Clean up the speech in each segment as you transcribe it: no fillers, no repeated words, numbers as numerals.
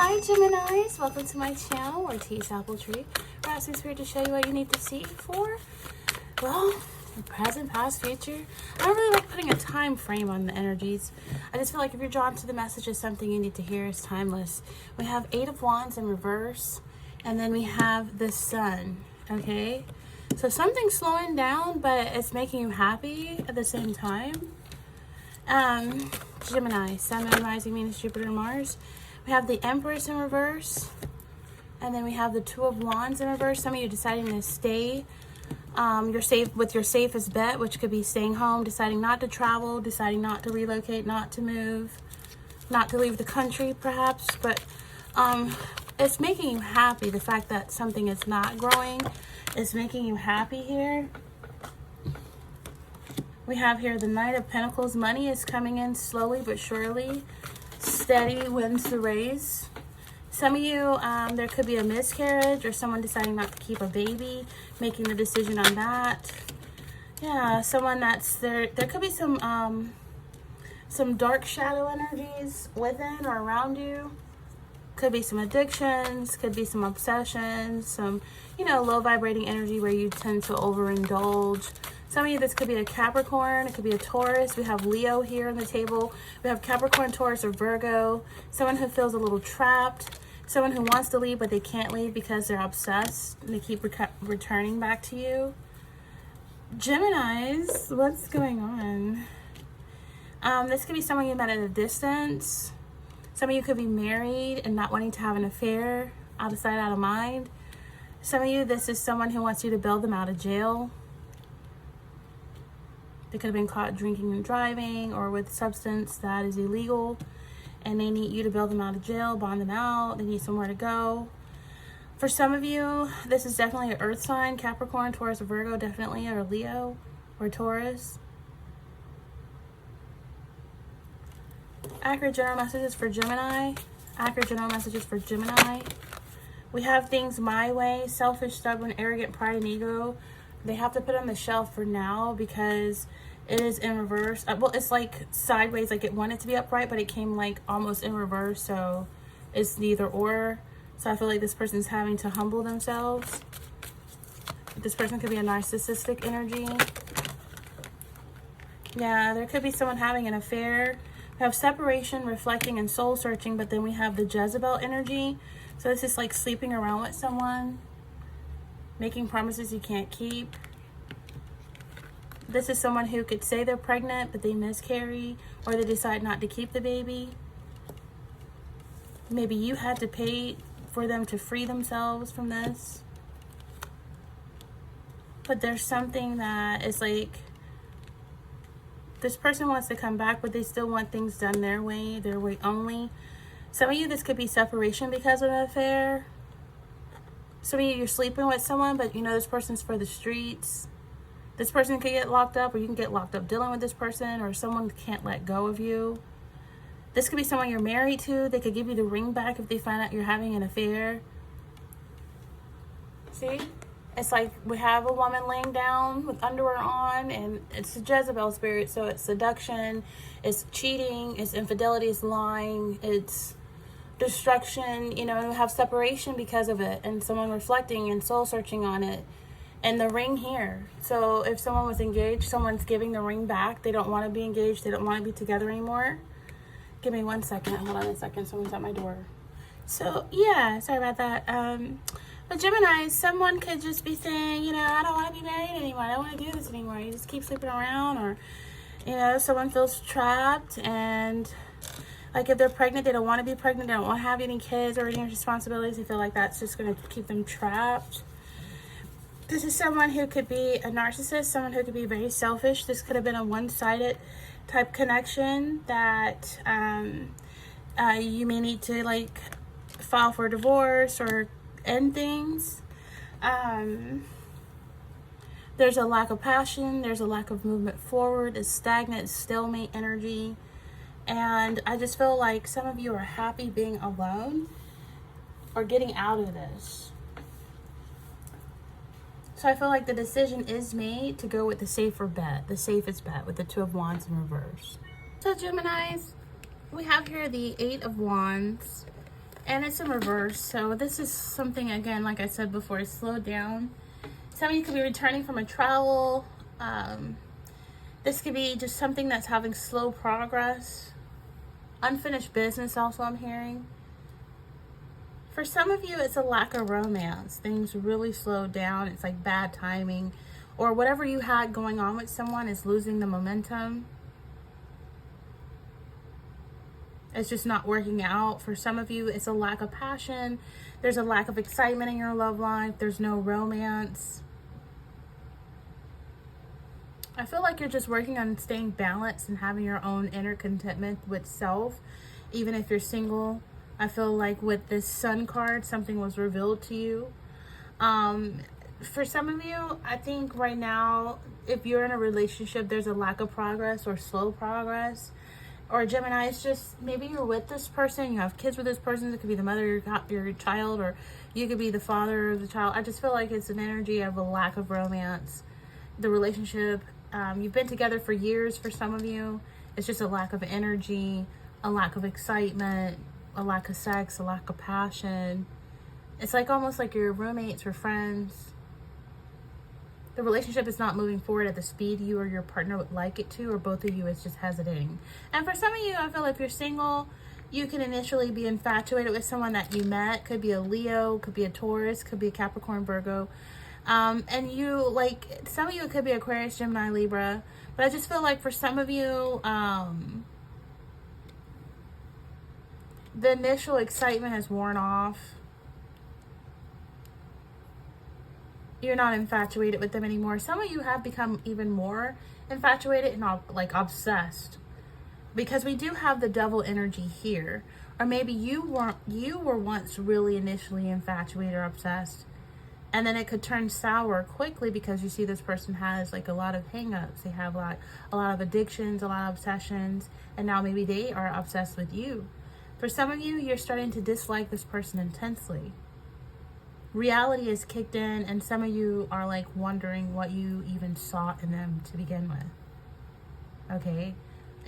Hi Geminis, welcome to my channel or Tea's Apple Tree. We're asking Spirit to show you what you need to see for, well, the present, past, future. I don't really like putting a time frame on the energies. I just feel like if you're drawn to the messages, something you need to hear is timeless. We have 8 of Wands in reverse, and then we have the Sun, okay? So something's slowing down, but it's making you happy at the same time. Gemini, Sun, Moon, Rising, Venus, Jupiter, Mars. We have the Empress in reverse, and then we have the 2 of Wands in reverse. Some of you deciding to stay you're safe with your safest bet, which could be staying home, deciding not to travel, deciding not to relocate, not to move, not to leave the country perhaps, but it's making you happy. The fact that something is not growing is making you happy here. We have here the Knight of Pentacles. Money is coming in slowly but surely. Steady wins the race. Some of you, there could be a miscarriage or someone deciding not to keep a baby, making the decision on that. Yeah, someone that's there. There could be some dark shadow energies within or around you. Could be some addictions, could be some obsessions, some, low vibrating energy where you tend to overindulge. Some of you, this could be a Capricorn, it could be a Taurus. We have Leo here on the table. We have Capricorn, Taurus, or Virgo. Someone who feels a little trapped. Someone who wants to leave, but they can't leave because they're obsessed. And they keep returning back to you. Geminis, what's going on? This could be someone you met at a distance. Some of you could be married and not wanting to have an affair. Out of sight, out of mind. Some of you, this is someone who wants you to bail them out of jail. They could have been caught drinking and driving or with substance that is illegal, and they need you to bail them out of jail, bond them out. They need somewhere to go. For some of you, this is definitely an earth sign, Capricorn, Taurus, or Virgo, definitely, or Leo, or Taurus. Accurate general messages for Gemini. Accurate general messages for Gemini. We have things my way, selfish, stubborn, arrogant, pride, and ego. They have to put on the shelf for now because it is in reverse. Well, it's like sideways, like it wanted to be upright, but it came like almost in reverse. So it's neither or. So I feel like this person's having to humble themselves. This person could be a narcissistic energy. Yeah, there could be someone having an affair. We have separation, reflecting, and soul searching, but then we have the Jezebel energy. So this is like sleeping around with someone, making promises you can't keep. This is someone who could say they're pregnant, but they miscarry, or they decide not to keep the baby. Maybe you had to pay for them to free themselves from this. But there's something that is like, this person wants to come back, but they still want things done their way only. Some of you, this could be separation because of an affair. Some of you, you're sleeping with someone, but this person's for the streets. This person could get locked up, or you can get locked up dealing with this person, or someone can't let go of you. This could be someone you're married to. They could give you the ring back if they find out you're having an affair. See? It's like we have a woman laying down with underwear on, and it's a Jezebel spirit, so it's seduction, it's cheating, it's infidelity, it's lying, it's destruction, and we have separation because of it, and someone reflecting and soul searching on it, and the ring here. So if someone was engaged, someone's giving the ring back. They don't want to be engaged, they don't want to be together anymore. Give me 1 second, hold on a second, someone's at my door. So yeah, sorry about that. But Gemini, someone could just be saying, I don't want to be married anymore, I don't want to do this anymore. You just keep sleeping around, or someone feels trapped, and like if they're pregnant, they don't want to be pregnant, they don't want to have any kids or any responsibilities. They feel like that's just going to keep them trapped. This is someone who could be a narcissist, someone who could be very selfish. This could have been a one-sided type connection that you may need to like file for divorce or end things. There's a lack of passion, there's a lack of movement forward, it's stagnant, stalemate energy. And I just feel like some of you are happy being alone or getting out of this. So I feel like the decision is made to go with the safer bet, the safest bet, with the 2 of Wands in reverse. So Geminis, we have here the 8 of Wands. And it's in reverse. So this is something, again, like I said before, it's slowed down. Some of you could be returning from a travel. This could be just something that's having slow progress. Unfinished business also, I'm hearing. For some of you, it's a lack of romance. Things really slowed down. It's like bad timing. Or whatever you had going on with someone is losing the momentum. It's just not working out. For some of you, it's a lack of passion. There's a lack of excitement in your love life. There's no romance. I feel like you're just working on staying balanced and having your own inner contentment with self. Even if you're single, I feel like with this Sun card, something was revealed to you. For some of you, I think right now, if you're in a relationship, there's a lack of progress or slow progress. Or Gemini, it's just maybe you're with this person, you have kids with this person. It could be the mother of your child, or you could be the father of the child. I just feel like it's an energy of a lack of romance. The relationship, you've been together for years for some of you. It's just a lack of energy, a lack of excitement, a lack of sex, a lack of passion. It's like almost like your roommates or friends. The relationship is not moving forward at the speed you or your partner would like it to, or both of you is just hesitating. And for some of you, I feel if you're single, you can initially be infatuated with someone that you met. Could be a Leo, could be a Taurus, could be a Capricorn, Virgo. And you, like, some of you, it could be Aquarius, Gemini, Libra. But I just feel like for some of you, the initial excitement has worn off. You're not infatuated with them anymore. Some of you have become even more infatuated and like obsessed, because we do have the devil energy here. Or maybe you were once really initially infatuated or obsessed, and then it could turn sour quickly because you see this person has like a lot of hang-ups. They have a lot of addictions, a lot of obsessions, and now maybe they are obsessed with you. For some of you, you're starting to dislike this person intensely. Reality is kicked in, and some of you are like wondering what you even saw in them to begin with. Okay.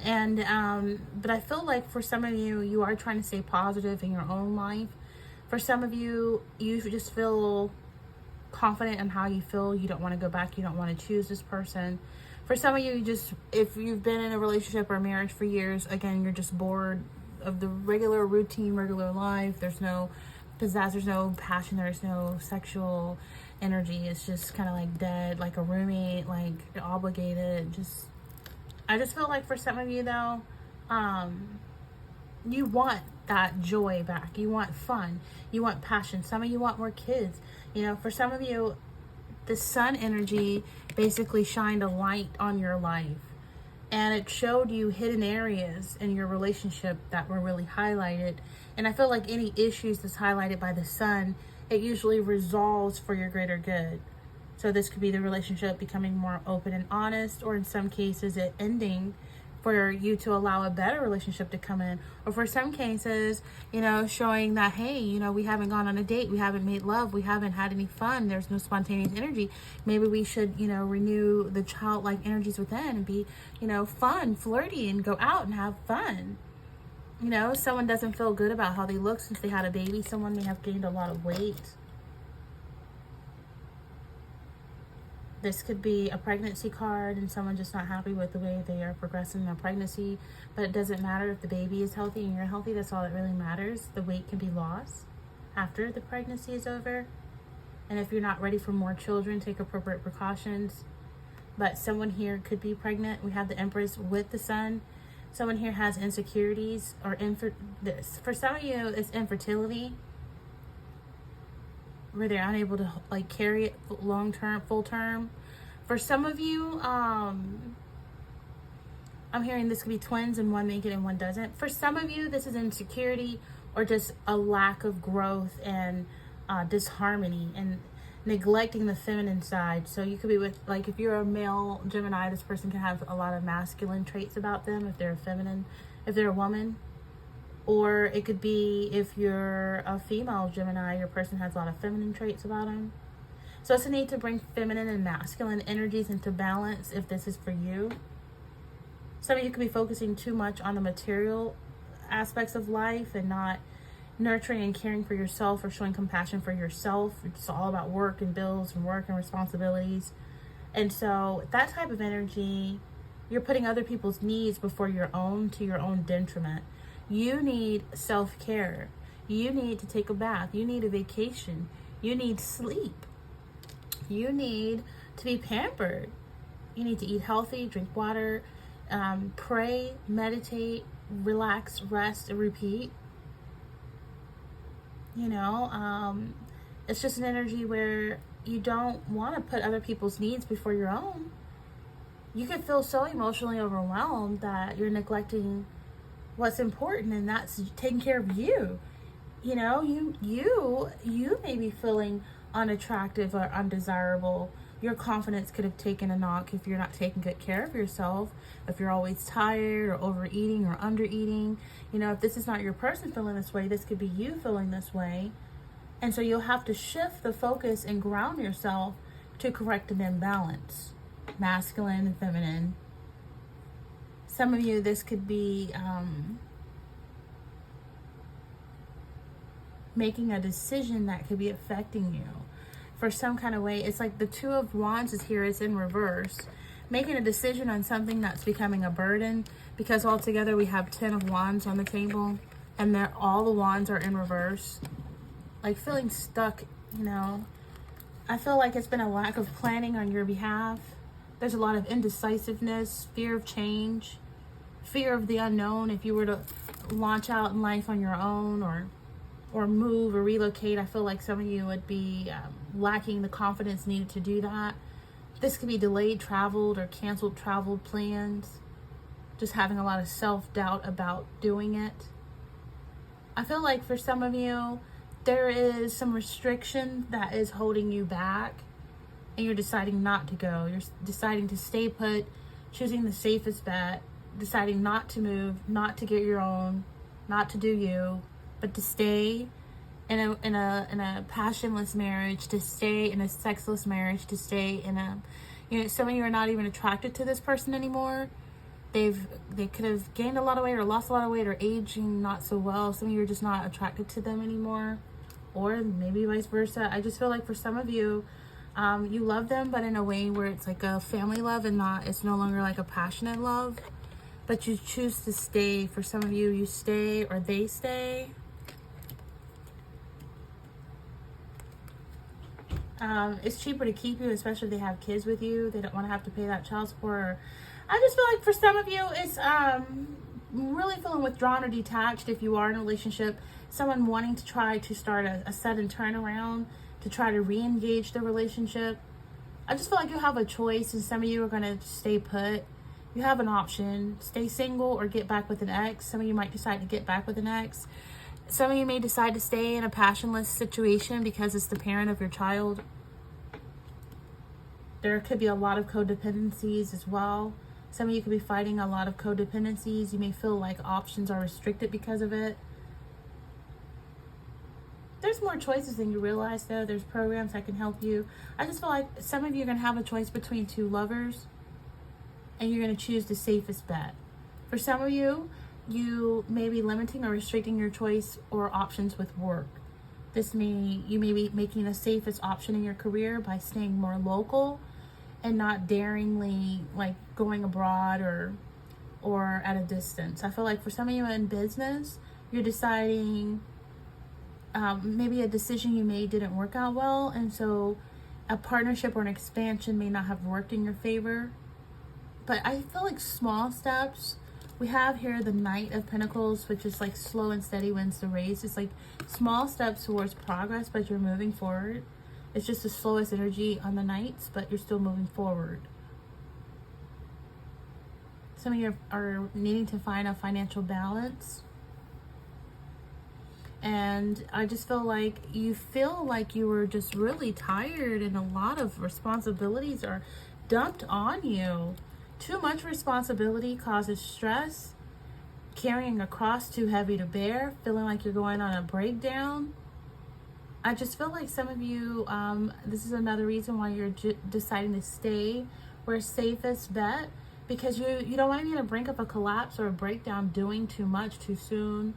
And but I feel like for some of you, you are trying to stay positive in your own life. For some of you, you just feel confident in how you feel. You don't want to go back. You don't want to choose this person. For some of you, if you've been in a relationship or marriage for years, again, you're just bored of the regular routine, regular life. There's no pizzazz, there's no passion, there's no sexual energy. It's just kind of like dead, like a roommate, like obligated. I just feel like for some of you though, you want that joy back. You want fun. You want passion. Some of you want more kids. You know, for some of you, the Sun energy basically shined a light on your life, and it showed you hidden areas in your relationship that were really highlighted. And I feel like any issues that's highlighted by the Sun, it usually resolves for your greater good. So this could be the relationship becoming more open and honest, or in some cases it ending for you to allow a better relationship to come in. Or for some cases, you know, showing that, hey, you know, we haven't gone on a date, we haven't made love, we haven't had any fun, there's no spontaneous energy. Maybe we should, you know, renew the childlike energies within and be, you know, fun, flirty, and go out and have fun. You know, someone doesn't feel good about how they look since they had a baby. Someone may have gained a lot of weight. This could be a pregnancy card, and someone just not happy with the way they are progressing their pregnancy. But it doesn't matter if the baby is healthy and you're healthy. That's all that really matters. The weight can be lost after the pregnancy is over. And if you're not ready for more children, take appropriate precautions. But someone here could be pregnant. We have the Empress with the Sun. Someone here has insecurities, or for some of you, it's infertility, where they're unable to like carry it long term, full term. For some of you, I'm hearing this could be twins and one make it and one doesn't. For some of you, this is insecurity or just a lack of growth and disharmony and neglecting the feminine side. So you could be with, like, if you're a male Gemini, this person can have a lot of masculine traits about them if they're feminine, if they're a woman. Or it could be if you're a female Gemini, your person has a lot of feminine traits about them. So it's a need to bring feminine and masculine energies into balance if this is for you. Some of you could be focusing too much on the material aspects of life and not, nurturing and caring for yourself or showing compassion for yourself. It's all about work and bills and work and responsibilities. And so that type of energy, you're putting other people's needs before your own, to your own detriment. You need self-care. You need to take a bath. You need a vacation. You need sleep. You need to be pampered. You need to eat healthy, drink water, pray, meditate, relax, rest, and repeat. You know, it's just an energy where you don't want to put other people's needs before your own. You can feel so emotionally overwhelmed that you're neglecting what's important, and that's taking care of you. You know, you may be feeling unattractive or undesirable. Your confidence could have taken a knock if you're not taking good care of yourself, if you're always tired or overeating or undereating. You know, if this is not your person feeling this way, this could be you feeling this way. And so you'll have to shift the focus and ground yourself to correct an imbalance, masculine and feminine. Some of you, this could be making a decision that could be affecting you for some kind of way. It's like the Two of Wands is here, it's in reverse. Making a decision on something that's becoming a burden, because altogether we have 10 of Wands on the table, and all the wands are in reverse. Like feeling stuck, you know. I feel like it's been a lack of planning on your behalf. There's a lot of indecisiveness, fear of change, fear of the unknown. If you were to launch out in life on your own or move or relocate, I feel like some of you would be lacking the confidence needed to do that. This could be delayed traveled or canceled travel plans. Just having a lot of self-doubt about doing it. I feel like for some of you, there is some restriction that is holding you back, and you're deciding not to go. You're deciding to stay put, choosing the safest bet, deciding not to move, not to get your own, not to do you, but to stay in a passionless marriage, to stay in a sexless marriage, to stay in a, you know, some of you are not even attracted to this person anymore. They could have gained a lot of weight or lost a lot of weight or aging not so well. Some of you are just not attracted to them anymore, or maybe vice versa. I just feel like for some of you, you love them, but in a way where it's like a family love and it's no longer like a passionate love, but you choose to stay. For some of you, you stay or they stay. It's cheaper to keep you, especially if they have kids with you. They don't want to have to pay that child support. Or, I just feel like for some of you, it's really feeling withdrawn or detached if you are in a relationship. Someone wanting to try to start a sudden turnaround to try to re-engage the relationship. I just feel like you have a choice, and some of you are going to stay put. You have an option. Stay single or get back with an ex. Some of you might decide to get back with an ex. Some of you may decide to stay in a passionless situation because it's the parent of your child. There could be a lot of codependencies as well. Some of you could be fighting a lot of codependencies. You may feel like options are restricted because of it. There's more choices than you realize, though. There's programs that can help you. I just feel like some of you are going to have a choice between two lovers, and you're going to choose the safest bet. For some of you, you may be limiting or restricting your choice or options with work. You may be making the safest option in your career by staying more local and not daringly like going abroad or at a distance. I feel like for some of you in business, you're deciding maybe a decision you made didn't work out well, and so a partnership or an expansion may not have worked in your favor. But I feel like small steps. We have here the Knight of Pentacles, which is like slow and steady wins the race. It's like small steps towards progress, but you're moving forward. It's just the slowest energy on the Knights, but you're still moving forward. Some of you are needing to find a financial balance. And I just feel like you were just really tired, and a lot of responsibilities are dumped on you. Too much responsibility causes stress, carrying a cross too heavy to bear, feeling like you're going on a breakdown. I just feel like some of you, this is another reason why you're deciding to stay where safest bet, because you don't want to be on the brink of a collapse or a breakdown doing too much too soon.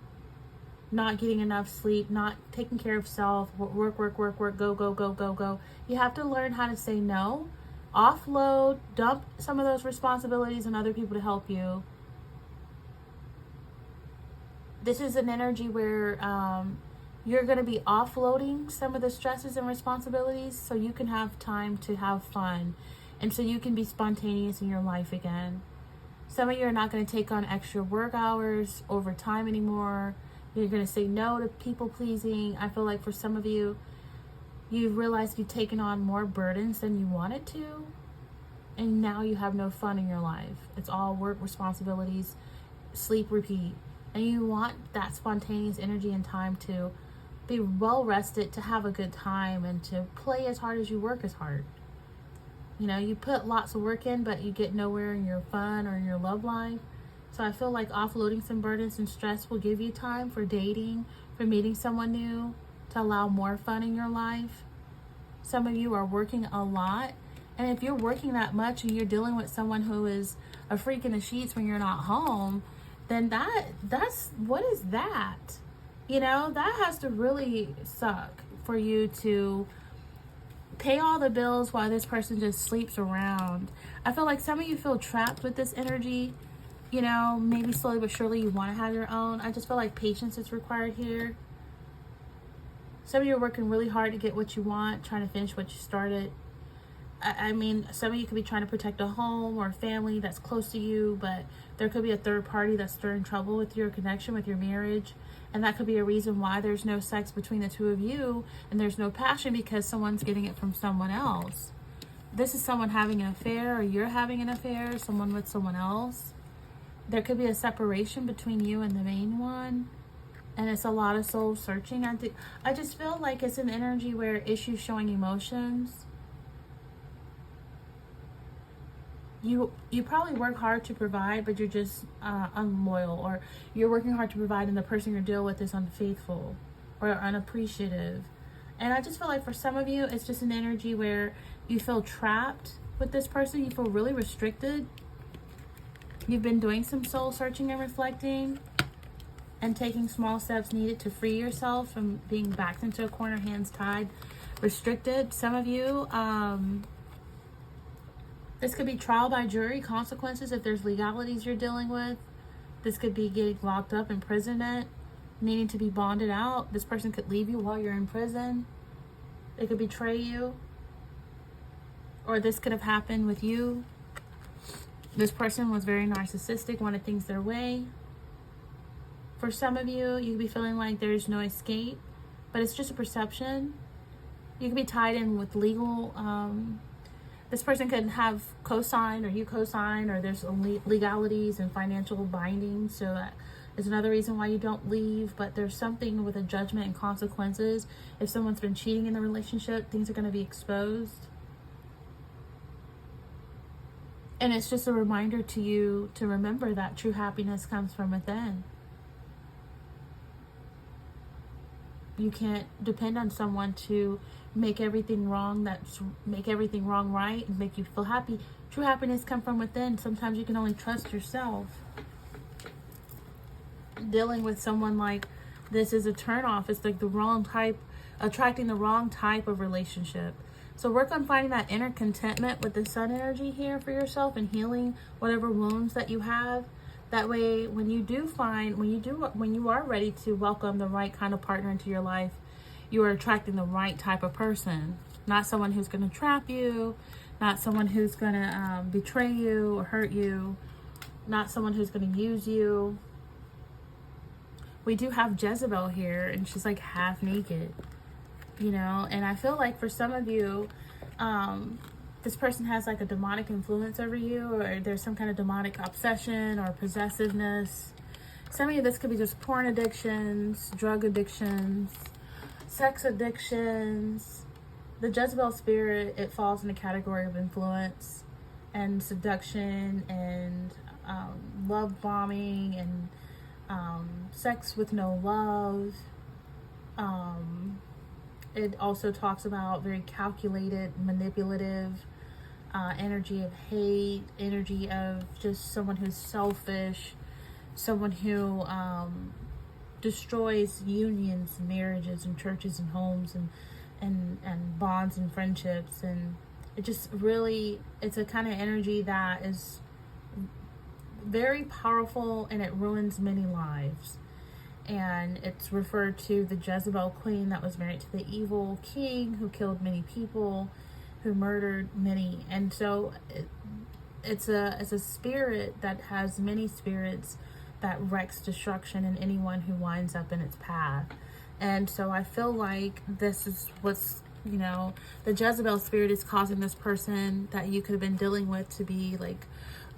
not getting enough sleep, not taking care of self, work, go, go, go, go, go. You have to learn how to say no, offload, dump some of those responsibilities on other people to help you. This is an energy where you're going to be offloading some of the stresses and responsibilities so you can have time to have fun and so you can be spontaneous in your life again. Some of you are not going to take on extra work hours, overtime anymore. You're going to say no to people pleasing. I feel like for some of you, you've realized you've taken on more burdens than you wanted to, and now you have no fun in your life. It's all work, responsibilities, sleep, repeat. And you want that spontaneous energy and time to be well rested, to have a good time, and to play as hard as you work as hard. You know, you put lots of work in, but you get nowhere in your fun or in your love life. So I feel like offloading some burdens and stress will give you time for dating, for meeting someone new, to allow more fun in your life. Some of you are working a lot. And if you're working that much and you're dealing with someone who is a freak in the sheets when you're not home, then that's what is that? You know, that has to really suck for you to pay all the bills while this person just sleeps around. I feel like some of you feel trapped with this energy. You know, maybe slowly but surely you want to have your own. I just feel like patience is required here. Some of you are working really hard to get what you want, trying to finish what you started. I mean, some of you could be trying to protect a home or a family that's close to you, but there could be a third party that's stirring trouble with your connection, with your marriage. And that could be a reason why there's no sex between the two of you and there's no passion, because someone's getting it from someone else. This is someone having an affair, or you're having an affair, someone with someone else. There could be a separation between you and the main one. And it's a lot of soul searching. I just feel like it's an energy where issues showing emotions. You probably work hard to provide, but you're just unloyal, or you're working hard to provide and the person you're dealing with is unfaithful or unappreciative. And I just feel like for some of you, it's just an energy where you feel trapped with this person. You feel really restricted. You've been doing some soul searching and reflecting and taking small steps needed to free yourself from being backed into a corner, hands tied, restricted. Some of you, this could be trial by jury, consequences if there's legalities you're dealing with. This could be getting locked up, imprisonment, needing to be bonded out. This person could leave you while you're in prison. They could betray you. Or this could have happened with you. This person was very narcissistic, wanted things their way. For some of you, you could be feeling like there's no escape, but it's just a perception. You could be tied in with legal. This person could have co-signed, or you co-sign, or there's legalities and financial bindings. So that is another reason why you don't leave. But there's something with a judgment and consequences. If someone's been cheating in the relationship, things are going to be exposed. And it's just a reminder to you to remember that true happiness comes from within. You can't depend on someone to make everything wrong, make everything wrong right, and make you feel happy. True happiness comes from within. Sometimes you can only trust yourself. Dealing with someone like this is a turnoff. It's like the wrong type, attracting the wrong type of relationship. So work on finding that inner contentment with the sun energy here for yourself and healing whatever wounds that you have. That way, when you are ready to welcome the right kind of partner into your life, you are attracting the right type of person. Not someone who's going to trap you, not someone who's going to betray you or hurt you, not someone who's going to use you. We do have Jezebel here, and she's like half naked, you know. And I feel like for some of you, this person has like a demonic influence over you, or there's some kind of demonic obsession or possessiveness. Some of you, this could be just porn addictions, drug addictions, sex addictions. The Jezebel spirit, it falls in the category of influence and seduction and love bombing and sex with no love. It also talks about very calculated, manipulative, energy of hate, energy of just someone who's selfish, someone who destroys unions, marriages, and churches and homes and bonds and friendships. And it just really, it's a kind of energy that is very powerful, and it ruins many lives. And it's referred to the Jezebel queen that was married to the evil king who killed many people, who murdered many. And so it's a spirit that has many spirits that wrecks destruction in anyone who winds up in its path. And so I feel like this is what's, the Jezebel spirit is causing this person that you could have been dealing with to be like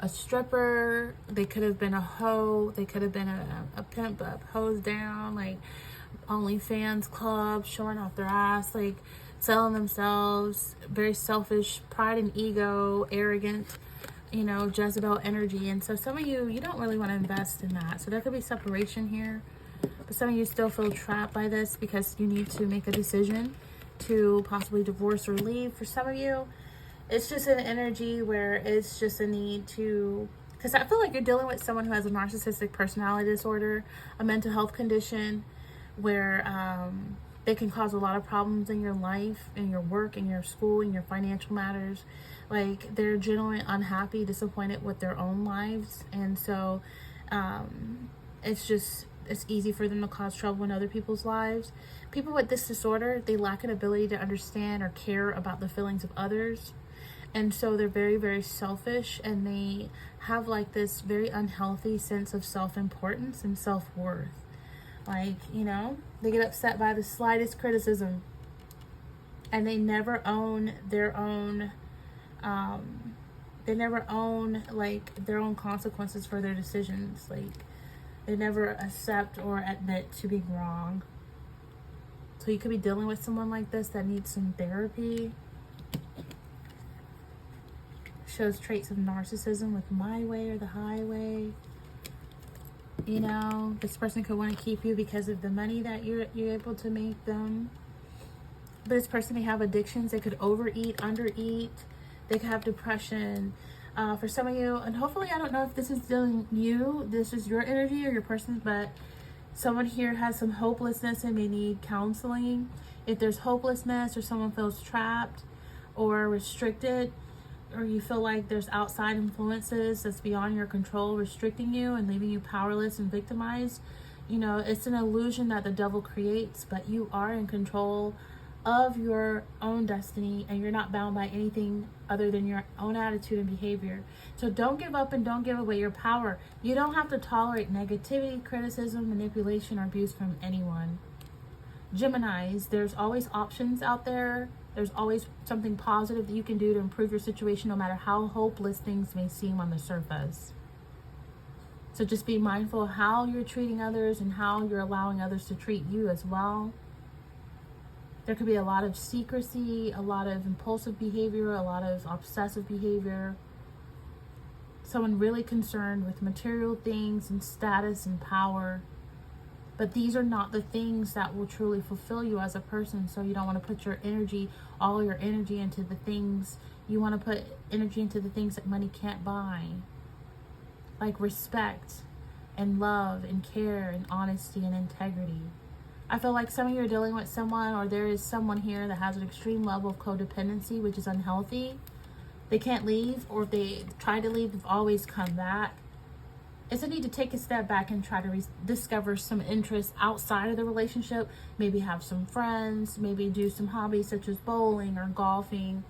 a stripper. They could have been a hoe. They could have been a pimp up, hose down, like OnlyFans club, showing off their ass, like selling themselves, very selfish, pride and ego, arrogant, Jezebel energy. And so some of you don't really want to invest in that. So there could be separation here. But some of you still feel trapped by this because you need to make a decision to possibly divorce or leave. For some of you, it's just an energy where it's just a need to, because I feel like you're dealing with someone who has a narcissistic personality disorder, a mental health condition, where they can cause a lot of problems in your life, in your work, in your school, in your financial matters. Like, they're genuinely unhappy, disappointed with their own lives. And so it's easy for them to cause trouble in other people's lives. People with this disorder, they lack an ability to understand or care about the feelings of others. And so they're very, very selfish, and they have like this very unhealthy sense of self-importance and self-worth. Like, they get upset by the slightest criticism, and they never own their own, like their own consequences for their decisions. Like, they never accept or admit to being wrong. So you could be dealing with someone like this that needs some therapy. Shows traits of narcissism with my way or the highway. This person could want to keep you because of the money that you're able to make them. But this person may have addictions. They could overeat, undereat. They could have depression. For some of you, and hopefully, I don't know if this is dealing you, this is your energy or your person's, but someone here has some hopelessness and may need counseling. If there's hopelessness, or someone feels trapped or restricted, or you feel like there's outside influences that's beyond your control restricting you and leaving you powerless and victimized, it's an illusion that the devil creates, but you are in control of your own destiny, and you're not bound by anything other than your own attitude and behavior. So don't give up and don't give away your power. You don't have to tolerate negativity, criticism, manipulation, or abuse from anyone. Geminis, there's always options out there. There's always something positive that you can do to improve your situation, no matter how hopeless things may seem on the surface. So just be mindful of how you're treating others and how you're allowing others to treat you as well. There could be a lot of secrecy, a lot of impulsive behavior, a lot of obsessive behavior. Someone really concerned with material things and status and power. But these are not the things that will truly fulfill you as a person. So you don't want to put all your energy into the things. You want to put energy into the things that money can't buy. Like respect and love and care and honesty and integrity. I feel like some of you are dealing with someone, or there is someone here that has an extreme level of codependency, which is unhealthy. They can't leave, or if they try to leave, they've always come back. It's a need to take a step back and try to discover some interests outside of the relationship. Maybe have some friends, maybe do some hobbies such as bowling or golfing.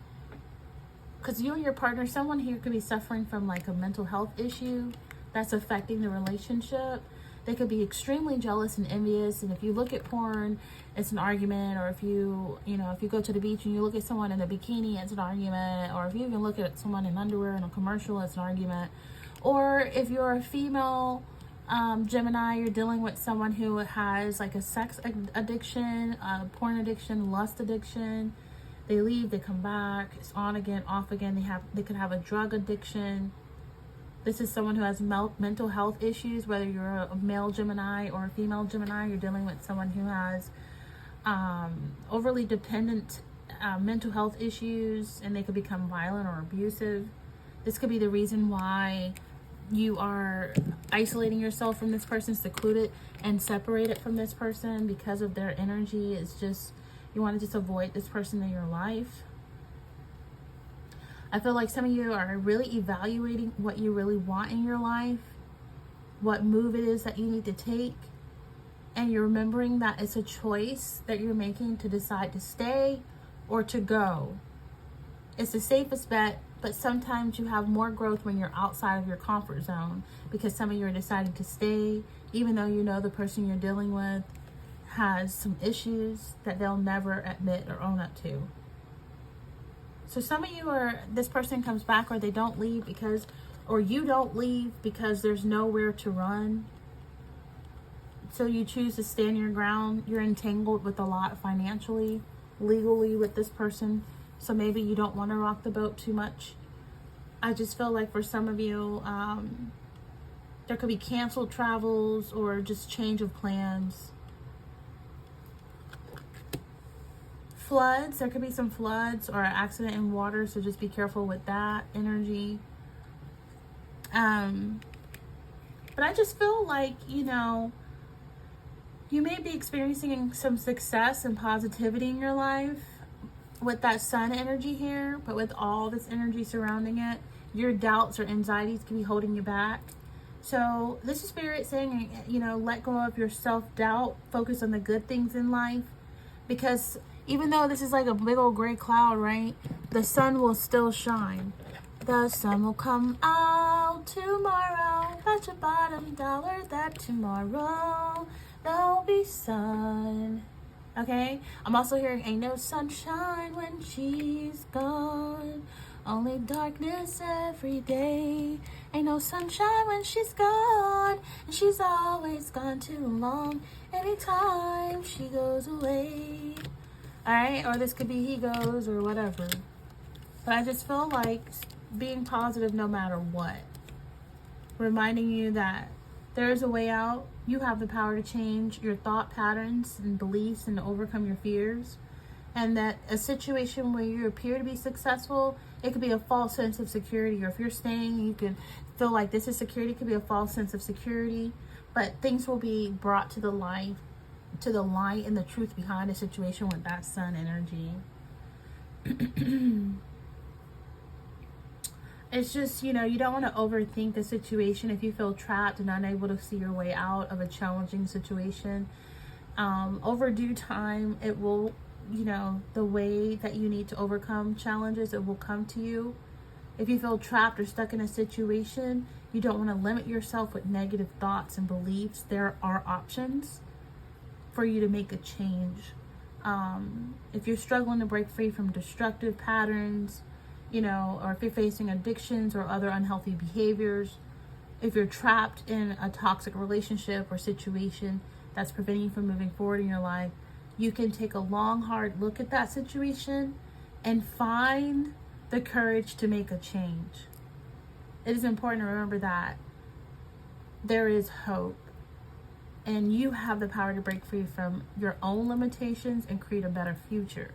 Because you and your partner, someone here could be suffering from like a mental health issue that's affecting the relationship. They could be extremely jealous and envious. And if you look at porn, it's an argument. Or if you go to the beach and you look at someone in a bikini, it's an argument. Or if you even look at someone in underwear in a commercial, it's an argument. Or if you're a female Gemini, you're dealing with someone who has like a sex addiction, porn addiction, lust addiction. They leave, they come back, it's on again, off again. They could have a drug addiction. This is someone who has mental health issues, whether you're a male Gemini or a female Gemini. You're dealing with someone who has overly dependent mental health issues, and they could become violent or abusive. This could be the reason why you are isolating yourself from this person, secluded and separated from this person because of their energy. It's just, you want to just avoid this person in your life. I feel like some of you are really evaluating what you really want in your life, what move it is that you need to take, and you're remembering that it's a choice that you're making to decide to stay or to go. It's the safest bet, but sometimes you have more growth when you're outside of your comfort zone, because some of you are deciding to stay, even though you know the person you're dealing with has some issues that they'll never admit or own up to. So some of you are, this person comes back, or they don't leave because, or you don't leave because there's nowhere to run. So you choose to stand your ground. You're entangled with a lot financially, legally with this person. So maybe you don't want to rock the boat too much. I just feel like for some of you, there could be canceled travels or just change of plans. Floods, there could be some floods or an accident in water, so just be careful with that energy. But I just feel like, you know, you may be experiencing some success and positivity in your life with that sun energy here, but with all this energy surrounding it, your doubts or anxieties can be holding you back. So this is Spirit saying, you know, let go of your self-doubt, focus on the good things in life, because even though this is like a big old gray cloud, right, the sun will still shine. The sun will come out tomorrow. Bet your bottom dollar that tomorrow there'll be sun. Okay? I'm also hearing, ain't no sunshine when she's gone. Only darkness every day. Ain't no sunshine when she's gone. And she's always gone too long. Anytime she goes away. Alright? Or this could be he goes or whatever. But I just feel like being positive no matter what. Reminding you that there is a way out. You have the power to change your thought patterns and beliefs and to overcome your fears. And that a situation where you appear to be successful, it could be a false sense of security. Or if you're staying, you can feel like this is security. It could be a false sense of security. But things will be brought to the light and the truth behind the situation with that sun energy. It's just, you know, you don't want to overthink the situation. If you feel trapped and unable to see your way out of a challenging situation, over due time, it will, you know, the way that you need to overcome challenges, it will come to you. If you feel trapped or stuck in a situation, you don't want to limit yourself with negative thoughts and beliefs. There are options for you to make a change. If you're struggling to break free from destructive patterns, you know, or if you're facing addictions or other unhealthy behaviors, if you're trapped in a toxic relationship or situation that's preventing you from moving forward in your life, you can take a long, hard look at that situation and find the courage to make a change. It is important to remember that there is hope, and you have the power to break free from your own limitations and create a better future.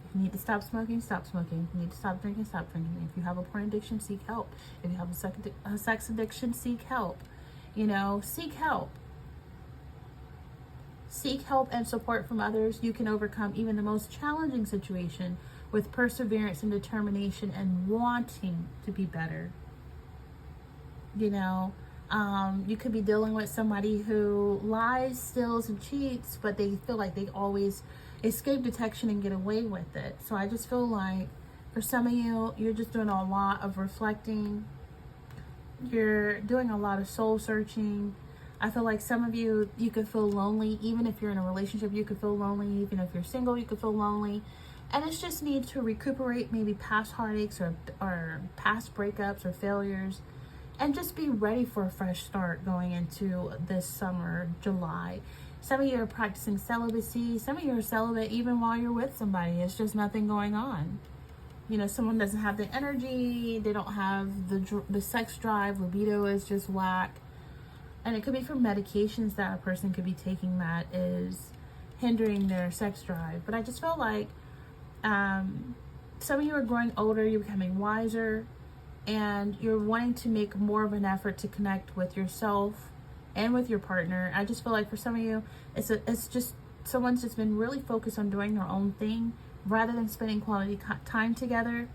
If you need to stop smoking, stop smoking. If you need to stop drinking, stop drinking. If you have a porn addiction, seek help. If you have a sex addiction, seek help. You know, seek help. Seek help and support from others. You can overcome even the most challenging situation with perseverance and determination and wanting to be better. You know, you could be dealing with somebody who lies, steals, and cheats, but they feel like they always escape detection and get away with it. So I just feel like for some of you, you're just doing a lot of reflecting. You're doing a lot of soul searching. I feel like some of you, you could feel lonely. Even if you're in a relationship, you could feel lonely. Even if you're single, you could feel lonely. And it's just need to recuperate maybe past heartaches or past breakups or failures. And just be ready for a fresh start going into this summer, July. Some of you are practicing celibacy. Some of you are celibate even while you're with somebody. It's just nothing going on. You know, someone doesn't have the energy. They don't have the sex drive. Libido is just whack. And it could be from medications that a person could be taking that is hindering their sex drive. But I just feel like some of you are growing older. You're becoming wiser. and you're wanting to make more of an effort to connect with yourself and with your partner. I just feel like for some of you, it's just someone's just been really focused on doing their own thing rather than spending quality time together,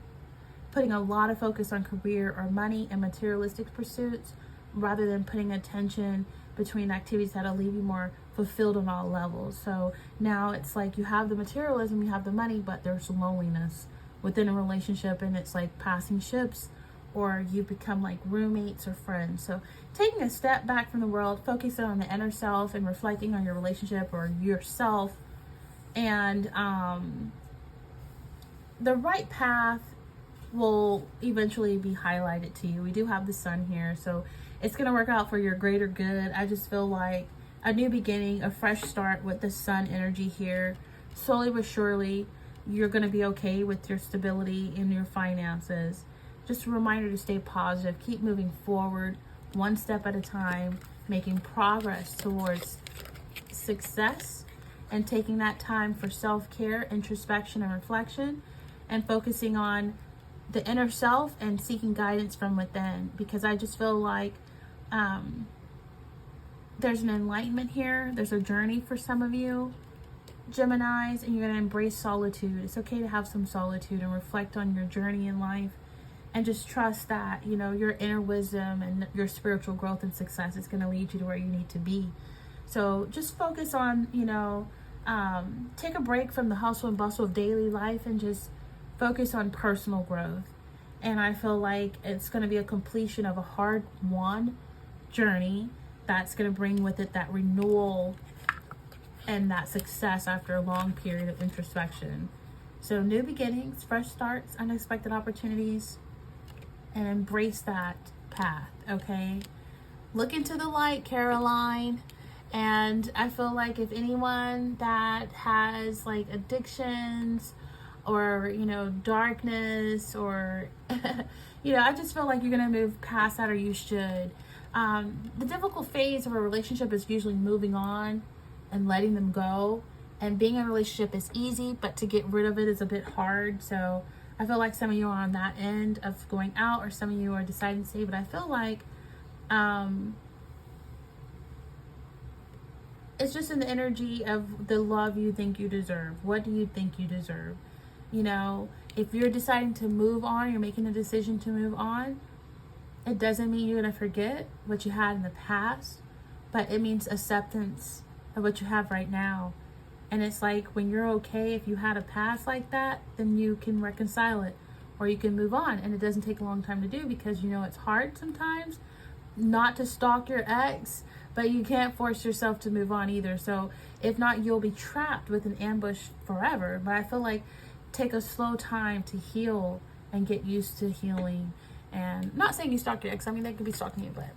putting a lot of focus on career or money and materialistic pursuits rather than putting attention between activities that'll leave you more fulfilled on all levels. So now it's like you have the materialism, you have the money, but there's loneliness within a relationship, and it's like passing ships, or you become like roommates or friends. So taking a step back from the world, focusing on the inner self and reflecting on your relationship or yourself, and the right path will eventually be highlighted to you. We do have the sun here, so it's going to work out for your greater good. I just feel like a new beginning, a fresh start with the sun energy here. Slowly but surely, you're going to be okay with your stability in your finances. Just a reminder to stay positive, keep moving forward, one step at a time, making progress towards success, and taking that time for self-care, introspection, and reflection, and focusing on the inner self and seeking guidance from within. Because I just feel like there's an enlightenment here. There's a journey for some of you Geminis, and you're going to embrace solitude. It's okay to have some solitude and reflect on your journey in life, and just trust that, you know, your inner wisdom and your spiritual growth and success is going to lead you to where you need to be. So just focus on, you know, take a break from the hustle and bustle of daily life and just focus on personal growth. And I feel like it's going to be a completion of a hard-won journey that's going to bring with it that renewal and that success after a long period of introspection. So new beginnings, fresh starts, unexpected opportunities, and embrace that path, okay? Look into the light, Caroline. And I feel like if anyone that has like addictions or, you know, darkness or, you know, I just feel like you're going to move past that, or you should. The difficult phase of a relationship is usually moving on and letting them go. And being in a relationship is easy, but to get rid of it is a bit hard. So I feel like some of you are on that end of going out, or some of you are deciding to stay. But I feel like it's just in the energy of the love you think you deserve. What do you think you deserve? You know, if you're deciding to move on, you're making a decision to move on, it doesn't mean you're going to forget what you had in the past, but it means acceptance of what you have right now. And it's like when you're okay, if you had a past like that, then you can reconcile it, or you can move on. And it doesn't take a long time to do, because, you know, it's hard sometimes not to stalk your ex, but you can't force yourself to move on either. So if not, you'll be trapped with an ambush forever. But I feel like take a slow time to heal and get used to healing. And not saying you stalk your ex, I mean, they could be stalking you, but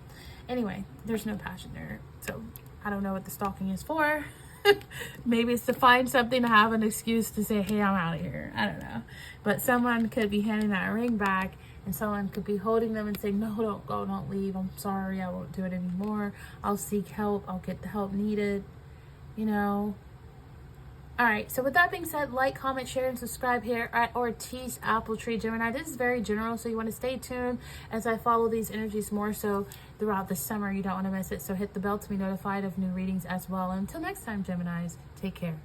anyway, there's no passion there. So I don't know what the stalking is for. Maybe it's to find something, to have an excuse to say, hey, I'm out of here. I don't know. But someone could be handing that ring back, and someone could be holding them and saying, no, don't go, don't leave. I'm sorry, I won't do it anymore. I'll seek help. I'll get the help needed, you know. All right, so with that being said, like, comment, share, and subscribe here at Ortiz Apple Tree Gemini. This is very general, so you want to stay tuned as I follow these energies more so throughout the summer. You don't want to miss it, so hit the bell to be notified of new readings as well. Until next time, Geminis, take care.